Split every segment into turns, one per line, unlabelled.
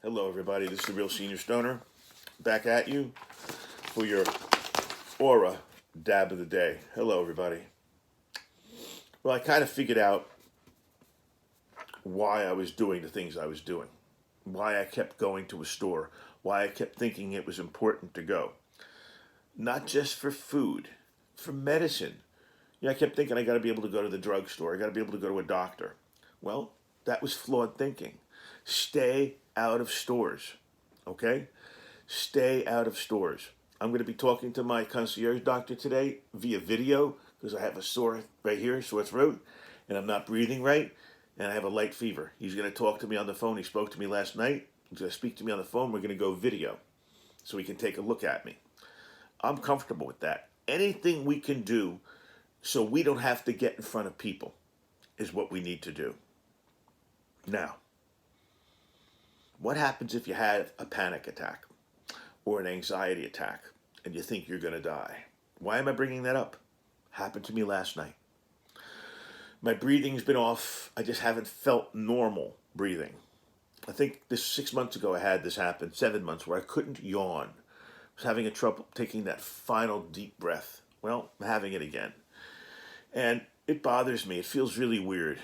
Hello, everybody. This is the Real Senior Stoner back at you for your Aura dab of the day. Hello, everybody. Well, I kind of figured out why I was doing the things I was doing, why I kept going to a store, why I kept thinking it was important to go. Not just for food, for medicine. I kept thinking I got to be able to go to the drugstore, I got to be able to go to a doctor. Well, that was flawed thinking. Stay out of stores, okay? Stay out of stores. I'm going to be talking to my concierge doctor today via video because I have a sore right here, sore throat, and I'm not breathing right, and I have a light fever. He's going to talk to me on the phone. He spoke to me last night. He's going to speak to me on the phone. We're going to go video so he can take a look at me. I'm comfortable with that. Anything we can do so we don't have to get in front of people is what we need to do. Now, what happens if you have a panic attack or an anxiety attack and you think you're going to die? Why am I bringing that up? Happened to me last night. My breathing's been off. I just haven't felt normal breathing. I think 6 months ago I had this happen, 7 months, where I couldn't yawn. I was having a trouble taking that final deep breath. Well, I'm having it again. And it bothers me. It feels really weird.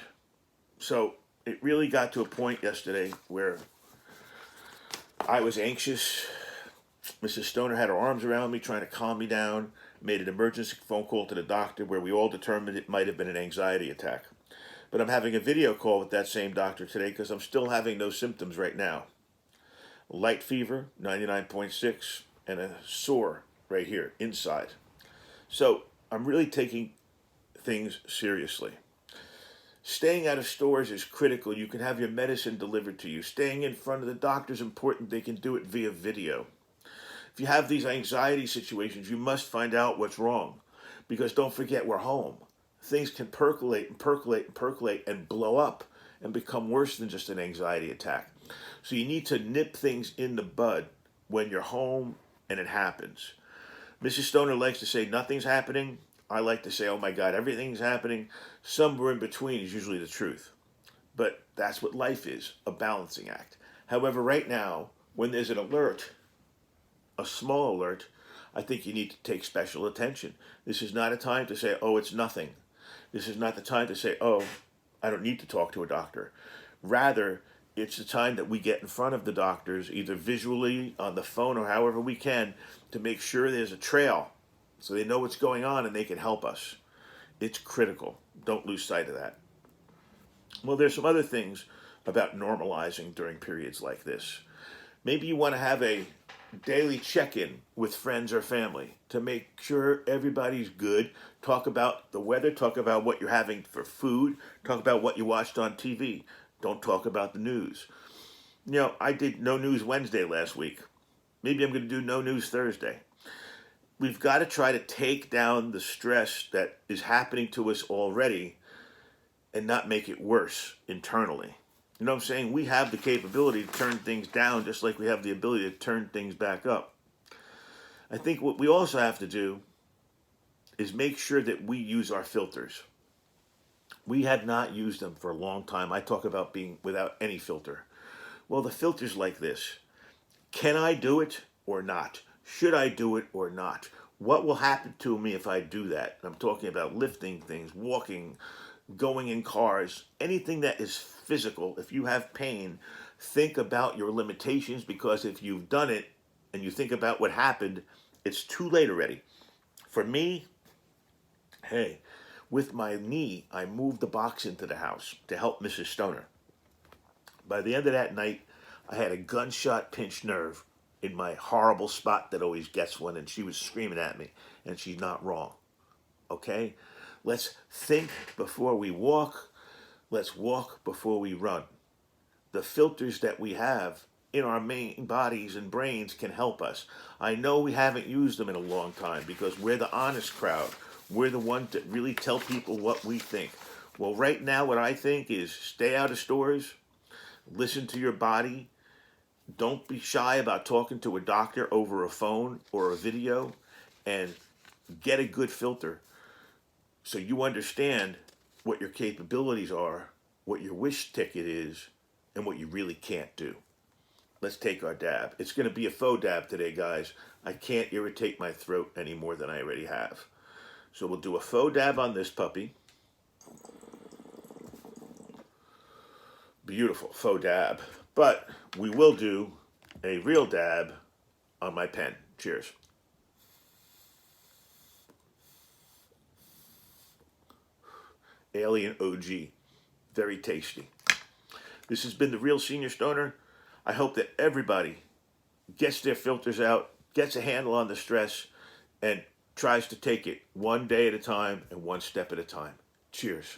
So it really got to a point yesterday where I was anxious. Mrs. Stoner had her arms around me trying to calm me down, made an emergency phone call to the doctor where we all determined it might have been an anxiety attack. But I'm having a video call with that same doctor today because I'm still having those symptoms right now. Light fever, 99.6, and a sore right here, inside. So I'm really taking things seriously. Staying out of stores is critical. You can have your medicine delivered to you. Staying in front of the doctor is important. They can do it via video. If you have these anxiety situations, you must find out what's wrong. Because don't forget, we're home. Things can percolate and percolate and percolate and blow up and become worse than just an anxiety attack. So you need to nip things in the bud when you're home and it happens. Mrs. Stoner likes to say nothing's happening. I like to say, oh my God, everything's happening. Somewhere in between is usually the truth. But that's what life is, a balancing act. However, right now, when there's an alert, a small alert, I think you need to take special attention. This is not a time to say, oh, it's nothing. This is not the time to say, oh, I don't need to talk to a doctor. Rather, it's the time that we get in front of the doctors, either visually, on the phone, or however we can, to make sure there's a trail so they know what's going on and they can help us. It's critical. Don't lose sight of that. Well, there's some other things about normalizing during periods like this. Maybe you want to have a daily check-in with friends or family to make sure everybody's good. Talk about the weather, talk about what you're having for food, talk about what you watched on TV. Don't talk about the news. I did No News Wednesday last week. Maybe I'm going to do No News Thursday. We've got to try to take down the stress that is happening to us already and not make it worse internally. You know what I'm saying? We have the capability to turn things down just like we have the ability to turn things back up. I think what we also have to do is make sure that we use our filters. We have not used them for a long time. I talk about being without any filter. Well, the filter's like this. Can I do it or not? Should I do it or not? What will happen to me if I do that? I'm talking about lifting things, walking, going in cars, anything that is physical. If you have pain, think about your limitations, because if you've done it and you think about what happened, it's too late already. For me, hey, with my knee, I moved the box into the house to help Mrs. Stoner. By the end of that night, I had a gunshot pinched nerve in my horrible spot that always gets one, and she was screaming at me, and she's not wrong. Okay? Let's think before we walk. Let's walk before we run. The filters that we have in our main bodies and brains can help us. I know we haven't used them in a long time because we're the honest crowd. We're the ones that really tell people what we think. Well, right now what I think is stay out of stores, listen to your body. Don't be shy about talking to a doctor over a phone or a video, and get a good filter so you understand what your capabilities are, what your wish ticket is, and what you really can't do. let's take our dab. It's going to be a faux dab today, guys. I can't irritate my throat any more than I already have. So we'll do a faux dab on this puppy. Beautiful faux dab. But we will do a real dab on my pen. Cheers. Alien OG. Very tasty. This has been the Real Senior Stoner. I hope that everybody gets their filters out, gets a handle on the stress, and tries to take it one day at a time and one step at a time. Cheers.